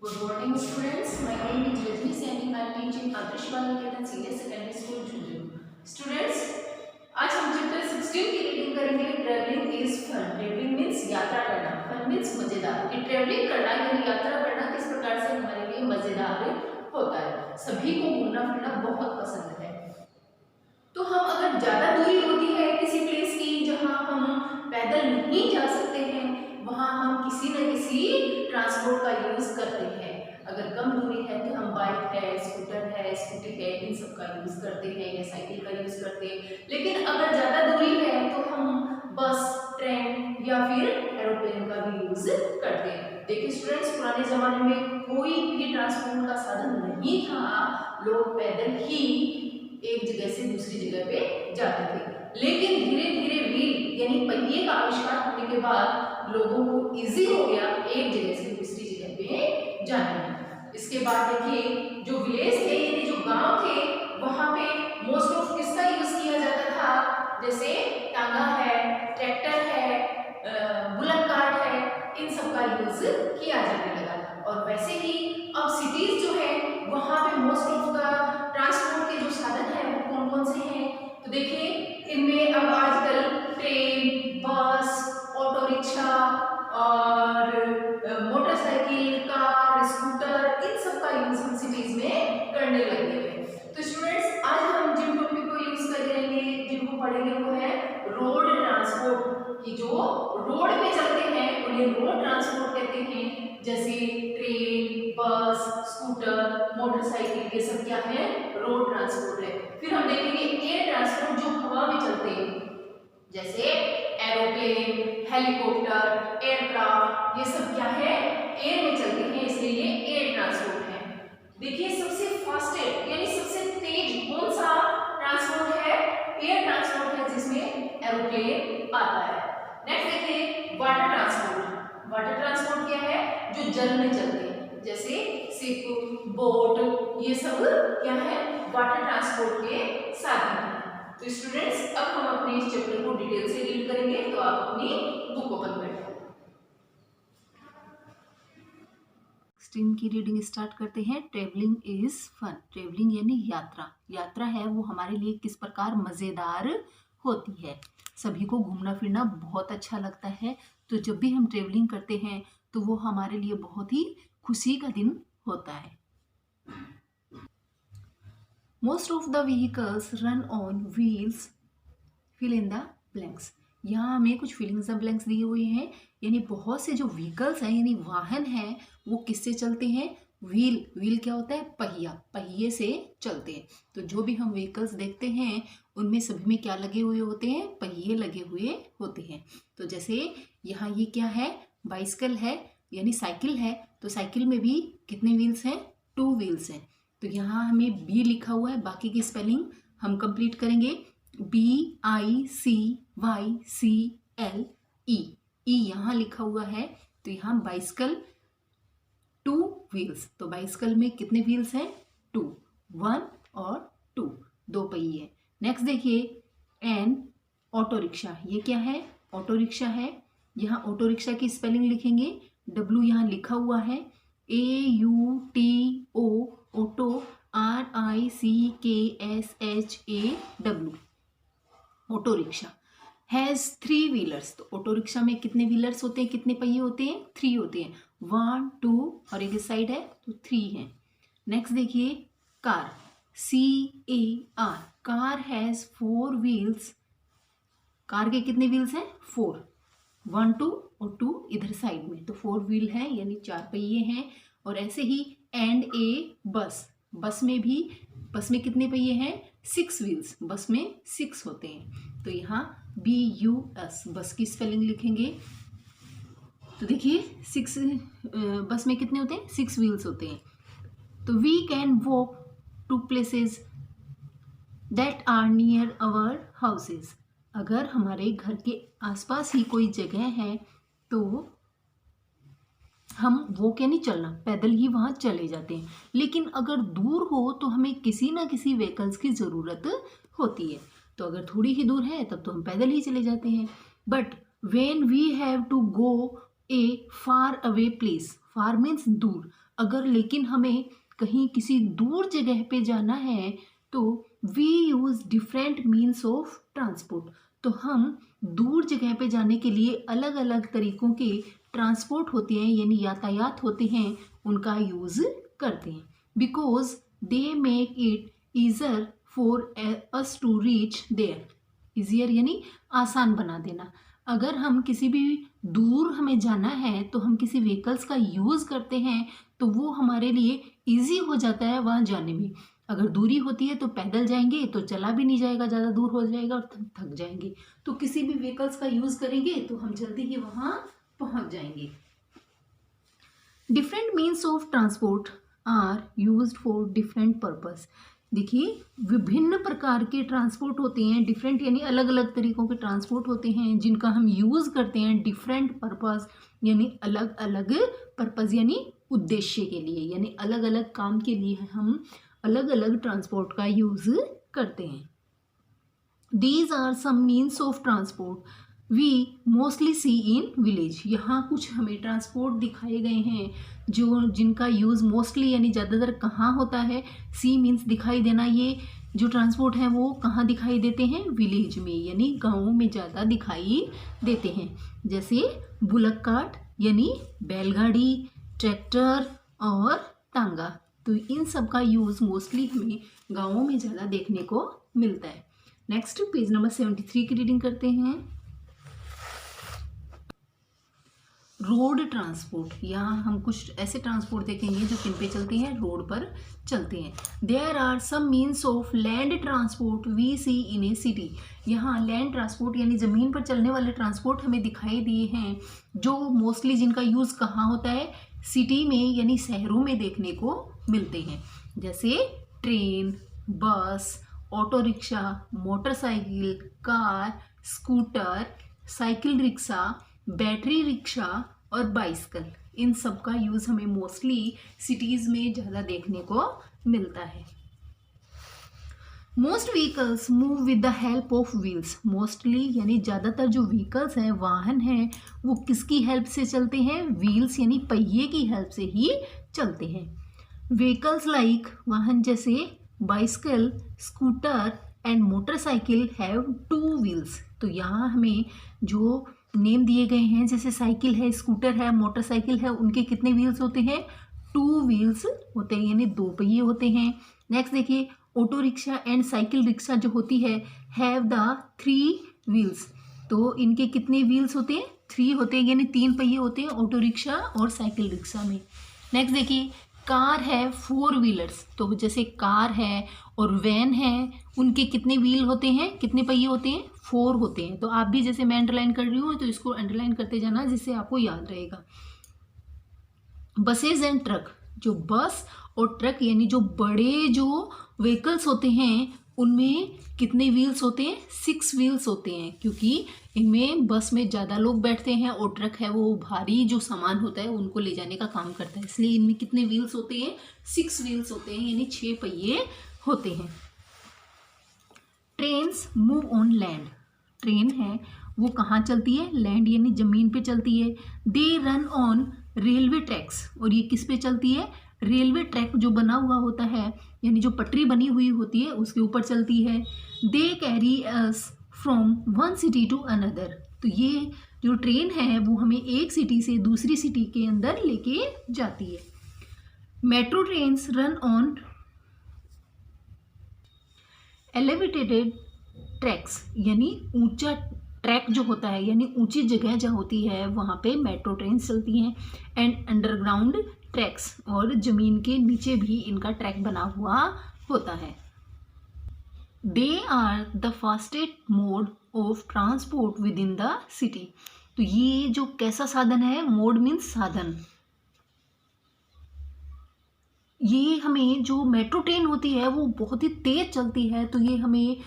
Good morning, students. My name is Rajni Saini. I am teaching Adarsh Baliketan Senior Secondary School, Jhunjhunu. Students, आज हम chapter 16 की reading करेंगे. Travelling is fun. Travelling means यात्रा करना. Fun means मजेदार. कि travelling करना यानी यात्रा करना किस प्रकार से हमारे लिए मजेदार होता है. सभी को घूमना फिरना बहुत पसंद है. तो हम अगर ज़्यादा दूरी होती है किसी प्लेस की जहाँ हम पैदल नहीं जा सकते हैं, वहाँ हम किसी न किसी ट्रांसपोर्ट का यूज़ करते हैं. अगर कम दूरी है तो हम बाइक है, स्कूटर है, स्कूटी है, इन सब का यूज़ करते हैं या साइकिल का यूज़ करते हैं. लेकिन अगर ज़्यादा दूरी है तो हम बस, ट्रेन या फिर एरोप्लेन का भी यूज़ करते हैं. देखिए स्टूडेंट्स, पुराने ज़माने में कोई भी ट्रांसपोर्ट का साधन नहीं था. लोग पैदल ही एक जगह से दूसरी जगह पे जाते थे. लेकिन धीरे धीरे व्हील यानी पहिए का आविष्कार होने के बाद लोगों को इजी हो गया एक जगह से दूसरी जगह पे जाने में. इसके बाद देखिए जो विलेज थे यानी जो गांव थे वहां पे मोस्ट ऑफ किसका यूज किया जाता था. जैसे टांगा है, ट्रैक्टर है, बुलक कार्ट है, इन सब का यूज किया जाने लगा. और वैसे ही अब सिटीज जो है वहां पे मोस्ट ऑफ का ट्रांसपोर्ट के जो साधन है वो कौन कौन से हैं. तो देखिए इनमें अब आजकल ट्रेन, बस, ऑटो रिक्शा और मोटरसाइकिल, कार, स्कूटर, इन सब का यूज हम सिटीज में करने लगे हैं. तो स्टूडेंट्स, आज हम जिन टॉपिक को यूज करेंगे, जिनको पढ़ेंगे वो है रोड ट्रांसपोर्ट. कि जो रोड पे चलते हैं उन्हें रोड ट्रांसपोर्ट कहते हैं. जैसे ट्रेन, बस, स्कूटर, मोटरसाइकिल, ये सब क्या है, रोड ट्रांसपोर्ट है. फिर हम देखेंगे एयर ट्रांसपोर्ट जो हवा में चलते हैं. जैसे एरोप्लेन, हेलीकॉप्टर, एयरक्राफ्ट, ये सब क्या है, एयर में चलते हैं, इसलिए ये एयर ट्रांसपोर्ट है. देखिए सबसे फास्टेस्ट यानी सबसे तेज कौन सा ट्रांसपोर्ट है, एयर ट्रांसपोर्ट है, जिसमें एरोप्लेन आता है. नेक्स्ट देखिए वाटर ट्रांसपोर्ट. वाटर ट्रांसपोर्ट क्या है, जो जल में चलते हैं. जैसे शिप, बोट, ये सब क्या है, वाटर ट्रांसपोर्ट के साधन हैं. तो स्टूडेंट्स, अब हम अपने इस चैप्टर को डिटेल से रीड करेंगे. तो आप अपनी बुक ओपन करें. 16 की रीडिंग स्टार्ट करते हैं. Travelling is fun. ट्रेवलिंग यानी यात्रा. यात्रा है वो हमारे लिए किस प्रकार मज़ेदार होती है. सभी को घूमना फिरना बहुत अच्छा लगता है. तो जब भी हम ट्रेवलिंग करते हैं तो वो हमारे लिए बहुत ही खुशी का दिन होता है. Most of the vehicles run on wheels. Fill in the blanks. यहाँ हमें कुछ फिल इन द ब्लैंक्स दिए हुए हैं. यानी बहुत से जो व्हीकल्स हैं यानी वाहन हैं वो किससे चलते हैं, व्हील. व्हील क्या होता है, पहिया. पहिए से चलते हैं. तो जो भी हम व्हीकल्स देखते हैं उनमें सभी में क्या लगे हुए होते हैं, पहिए लगे हुए होते हैं. तो जैसे यहाँ ये क्या है, बाइसिकल है यानी साइकिल है. तो साइकिल में भी कितने व्हील्स हैं, 2 व्हील्स हैं. तो यहाँ हमें बी लिखा हुआ है. बाकी की स्पेलिंग हम कंप्लीट करेंगे. BICYCLE. ई यहाँ लिखा हुआ है. तो यहाँ बाइसिकल 2 व्हील्स. तो बाइसिकल में कितने व्हील्स हैं, 2. 1 और 2, 2 पहिए. नेक्स्ट देखिए एन ऑटो रिक्शा. ये क्या है, ऑटो रिक्शा है. यहाँ ऑटो रिक्शा की स्पेलिंग लिखेंगे. W यहाँ लिखा हुआ है. AUTO, auto, RICKSHAW, auto rickshaw. Has 3 wheelers. तो ऑटो रिक्शा में कितने व्हीलर्स होते हैं, कितने पहिए होते हैं, 3 होते हैं. 1 2 और एक साइड है तो 3 है. नेक्स्ट देखिए car. CAR. Car has 4 wheels. Car के कितने व्हील्स हैं, 4. 1 2 और 2 इधर साइड में. तो 4 व्हील है यानी 4 पहिए हैं. और ऐसे ही एंड ए बस. बस में कितने पहिए हैं, 6 व्हील्स. बस में 6 होते हैं. तो यहाँ BUS बस की स्पेलिंग लिखेंगे. तो देखिए 6 बस में कितने होते हैं, 6 व्हील्स होते हैं. तो we can walk to places that are near our houses. अगर हमारे घर के आसपास ही कोई जगह है तो हम वो क्या नहीं चलना, पैदल ही वहाँ चले जाते हैं. लेकिन अगर दूर हो तो हमें किसी ना किसी व्हीकल्स की ज़रूरत होती है. तो अगर थोड़ी ही दूर है तब तो हम पैदल ही चले जाते हैं. But when we have to go a far away place, far means दूर। अगर लेकिन हमें कहीं किसी दूर जगह पे जाना है तो we use different means of transport. तो हम दूर जगह पे जाने के लिए अलग अलग तरीकों के ट्रांसपोर्ट होते हैं यानी यातायात होते हैं, उनका यूज़ करते हैं। Because they make it easier for us to reach there. Easier यानी आसान बना देना। अगर हम किसी भी दूर हमें जाना है तो हम किसी व्हीकल्स का यूज़ करते हैं तो वो हमारे लिए इजी हो जाता है वहाँ जाने में। अगर दूरी होती है तो पैदल जाएंगे तो चला भी नहीं जाएगा, ज़्यादा दूर हो जाएगा और थक जाएंगे। तो किसी भी व्हीकल्स का यूज़ करेंगे तो हम जल्दी ही वहाँ पहुँच जाएंगे। Different means of transport are used for different purpose. देखिए विभिन्न प्रकार के ट्रांसपोर्ट होते हैं, डिफरेंट यानी अलग अलग तरीकों के ट्रांसपोर्ट होते हैं जिनका हम यूज़ करते हैं डिफरेंट पर्पस यानी अलग अलग पर्पस यानी उद्देश्य के लिए, यानी अलग अलग काम के लिए हम अलग अलग ट्रांसपोर्ट का यूज़ करते हैं। These are some means of transport we mostly see in village। यहाँ कुछ हमें ट्रांसपोर्ट दिखाए गए हैं जो जिनका यूज़ मोस्टली यानी ज़्यादातर कहाँ होता है। सी मीन्स दिखाई देना। ये जो ट्रांसपोर्ट है वो कहाँ दिखाई देते हैं, विलेज में यानी गाँवों में ज़्यादा दिखाई देते हैं। जैसे बुलक कार्ट यानी बैलगाड़ी, ट्रैक्टर और टांगा। तो इन सब का यूज़ मोस्टली हमें गाँवों में ज़्यादा देखने को मिलता है। नेक्स्ट पेज नंबर 73 की रीडिंग करते हैं। Road transport. यहाँ हम कुछ ऐसे ट्रांसपोर्ट देखेंगे जो किन पे चलते हैं, रोड पर चलते हैं। There are some means of land transport we see in a city. यहाँ लैंड ट्रांसपोर्ट यानी ज़मीन पर चलने वाले ट्रांसपोर्ट हमें दिखाई दिए हैं जो मोस्टली जिनका यूज़ कहाँ होता है, सिटी में यानी शहरों में देखने को मिलते हैं। जैसे ट्रेन, बस, auto rickshaw, motorcycle, car, scooter, cycle rickshaw, battery rickshaw और बाइसिकल। इन सब का यूज़ हमें मोस्टली सिटीज़ में ज़्यादा देखने को मिलता है। Most vehicles move with the help of wheels. Mostly यानी ज़्यादातर जो व्हीकल्स हैं, वाहन हैं, वो किसकी हेल्प से चलते हैं, व्हील्स यानी पहिए की हेल्प से ही चलते हैं। व्हीकल्स लाइक वाहन जैसे bicycle, scooter and motorcycle have 2 wheels. तो यहाँ हमें जो नेम दिए गए हैं जैसे साइकिल है, स्कूटर है, मोटरसाइकिल है, उनके कितने व्हील्स होते हैं, 2 व्हील्स होते हैं यानी 2 पहिए होते हैं। नेक्स्ट देखिए auto rickshaw and cycle rickshaw जो होती है हैव द 3 व्हील्स। तो इनके कितने व्हील्स होते हैं, 3 होते हैं यानी 3 पहिए होते हैं ऑटो रिक्शा और साइकिल रिक्शा में। नेक्स्ट देखिए कार है 4 व्हीलर्स। तो जैसे कार है और वैन है, उनके कितने व्हील होते हैं, कितने पहिए होते हैं, 4 होते हैं। तो आप भी जैसे मैं अंडरलाइन कर रही हूँ तो इसको अंडरलाइन करते जाना जिससे आपको याद रहेगा। Buses and truck. जो बस और ट्रक यानी जो बड़े जो व्हीकल्स होते हैं उनमें कितने व्हील्स होते हैं, 6 व्हील्स होते हैं क्योंकि इनमें बस में ज़्यादा लोग बैठते हैं और ट्रक है वो भारी जो सामान होता है उनको ले जाने का काम करता है, इसलिए इनमें कितने व्हील्स होते हैं, 6 व्हील्स होते हैं यानी 6 पहिए होते हैं। Trains move on land. Train है वो कहाँ चलती है, लैंड यानी ज़मीन पे चलती है। They run on railway tracks. और ये किस पे चलती है, रेलवे ट्रैक जो बना हुआ होता है यानी जो पटरी बनी हुई होती है उसके ऊपर चलती है। They carry us from one city to another. तो ये जो ट्रेन है वो हमें एक सिटी से दूसरी सिटी के अंदर लेके जाती है। Metro trains run on elevated tracks यानी ऊंचा ट्रैक जो होता है यानी ऊंची जगह जहाँ होती है वहाँ पे मेट्रो ट्रेन चलती हैं। एंड अंडरग्राउंड ट्रैक्स, और ज़मीन के नीचे भी इनका ट्रैक बना हुआ होता है। They are the fastest mode of transport within the city. तो ये जो कैसा साधन है, मोड मीन्स साधन। ये हमें जो मेट्रो ट्रेन होती है वो बहुत ही तेज चलती है, तो ये हमें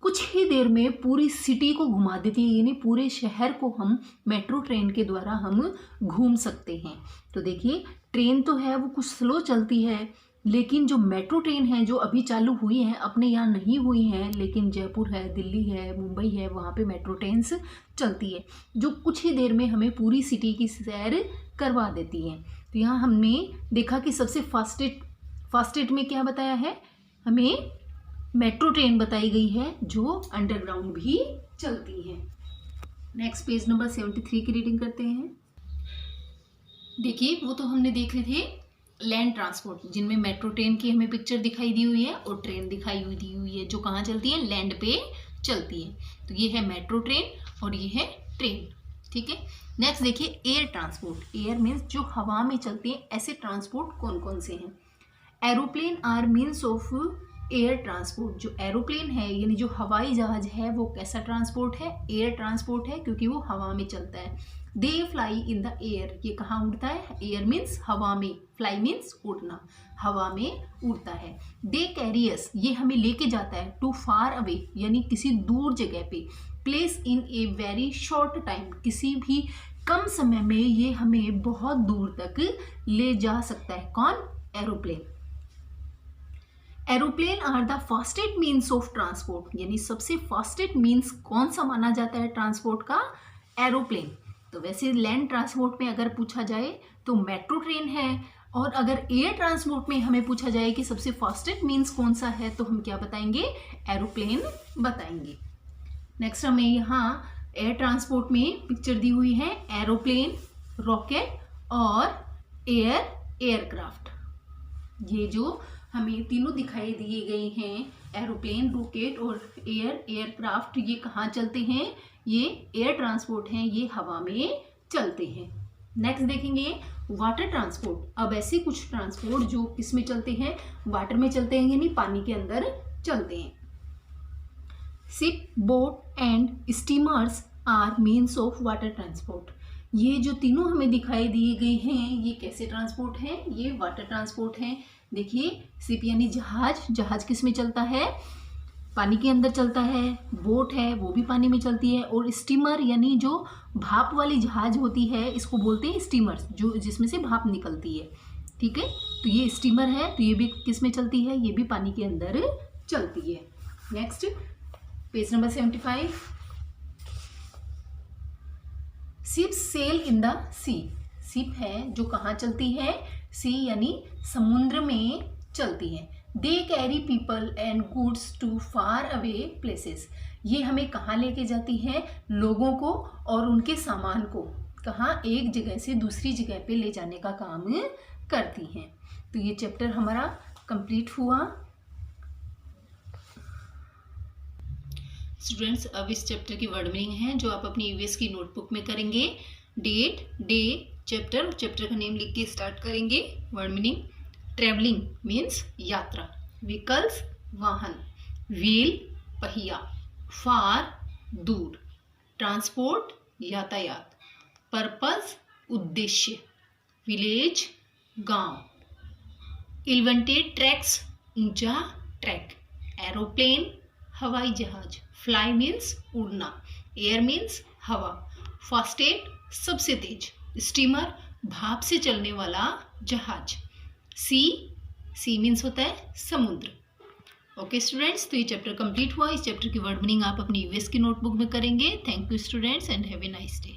कुछ ही देर में पूरी सिटी को घुमा देती है यानी पूरे शहर को हम मेट्रो ट्रेन के द्वारा हम घूम सकते हैं। तो देखिए ट्रेन तो है वो कुछ स्लो चलती है, लेकिन जो मेट्रो ट्रेन है जो अभी चालू हुई हैं, अपने यहाँ नहीं हुई हैं लेकिन जयपुर है, दिल्ली है, मुंबई है, वहाँ पे मेट्रो ट्रेन्स चलती है जो कुछ ही देर में हमें पूरी सिटी की सैर करवा देती हैं। तो यहाँ हमने देखा कि सबसे फास्टेस्ट में क्या बताया है, हमें मेट्रो ट्रेन बताई गई है जो अंडरग्राउंड भी चलती है। नेक्स्ट पेज नंबर 73 की रीडिंग करते हैं। देखिए वो तो हमने देखे थे लैंड ट्रांसपोर्ट, जिनमें मेट्रो ट्रेन की हमें पिक्चर दिखाई दी हुई है और ट्रेन दिखाई दी हुई है जो कहाँ चलती है, लैंड पे चलती है। तो ये है मेट्रो ट्रेन और ये है ट्रेन, ठीक है। नेक्स्ट देखिए एयर ट्रांसपोर्ट। एयर मीन्स जो हवा में चलते हैं। ऐसे ट्रांसपोर्ट कौन कौन से हैं? Aeroplane are means of air transport. जो एरोप्लेन है यानी जो हवाई जहाज है वो कैसा ट्रांसपोर्ट है? एयर ट्रांसपोर्ट है, क्योंकि वो हवा में चलता है। They fly in the air, ये कहाँ उड़ता है? एयर मीन्स हवा में, फ्लाई मीन्स उड़ना, हवा में उड़ता है। दे कैरी अस, ये हमें लेके जाता है, टू फार अवे यानी किसी दूर जगह पे, place in a very short time, किसी भी कम समय में ये हमें बहुत दूर तक ले जा सकता है। कौन? Aeroplane. Aeroplane are the fastest means of transport, यानी सबसे फास्टेस्ट मीन्स कौन सा माना जाता है ट्रांसपोर्ट का? एरोप्लेन। तो वैसे लैंड ट्रांसपोर्ट में अगर पूछा जाए तो मेट्रो ट्रेन है, और अगर एयर ट्रांसपोर्ट में हमें पूछा जाए कि सबसे फास्टेस्ट मीन्स कौन सा है तो हम क्या बताएंगे? एरोप्लेन बताएंगे। नेक्स्ट हमें यहाँ एयर ट्रांसपोर्ट में पिक्चर दी हुई है एरोप्लेन, रॉकेट और एयरक्राफ्ट। ये जो हमें तीनों दिखाई दिए गए हैं, एरोप्लेन, रॉकेट और एयरक्राफ्ट, ये कहाँ चलते हैं? ये एयर ट्रांसपोर्ट हैं, ये हवा में चलते हैं। नेक्स्ट देखेंगे वाटर ट्रांसपोर्ट। अब ऐसे कुछ ट्रांसपोर्ट जो किस में चलते हैं? वाटर में चलते हैं, यानी पानी के अंदर चलते हैं। Ship, boat and steamers are means of water transport. ये जो तीनों हमें दिखाई दिए गए हैं ये कैसे ट्रांसपोर्ट हैं? ये वाटर ट्रांसपोर्ट हैं। देखिए शिप यानी जहाज, जहाज किस में चलता है? पानी के अंदर चलता है। बोट है वो भी पानी में चलती है, और स्टीमर यानी जो भाप वाली जहाज होती है इसको बोलते हैं स्टीमर्स, जो जिसमें से भाप निकलती है, ठीक है। तो ये स्टीमर है, तो ये भी किस में चलती है? ये भी पानी के अंदर चलती है। Next page number 75। Ship sail in the sea. Ship है जो कहाँ चलती है? सी यानी समुद्र में चलती है। They carry people and goods to far away places. ये हमें कहाँ लेके जाती है? लोगों को और उनके सामान को कहाँ? एक जगह से दूसरी जगह पे ले जाने का काम करती हैं। तो ये चैप्टर हमारा कंप्लीट हुआ। स्टूडेंट्स अब इस चैप्टर की वर्ड मीनिंग है जो आप अपनी यूएस की नोटबुक में करेंगे। डेट, डे, चैप्टर, चैप्टर का नेम लिख के स्टार्ट करेंगे। वर्ड मीनिंग ट्रेवलिंग मीन्स यात्रा, व्हीकल्स वाहन, व्हील पहिया, फार दूर, ट्रांसपोर्ट यातायात, पर्पस उद्देश्य, विलेज गांव, इन्वेंटेड ट्रैक्स ऊंचा ट्रैक, एरोप्लेन हवाई जहाज, फ्लाई मीन्स उड़ना, एयर मीन्स हवा, फास्टेस्ट सबसे तेज, स्टीमर भाप से चलने वाला जहाज, सी मीन्स होता है समुद्र। ओके स्टूडेंट्स, तो ये चैप्टर कंप्लीट हुआ। इस चैप्टर की वर्ड मीनिंग आप अपनी यूएस की नोटबुक में करेंगे। Thank you students and have a nice day.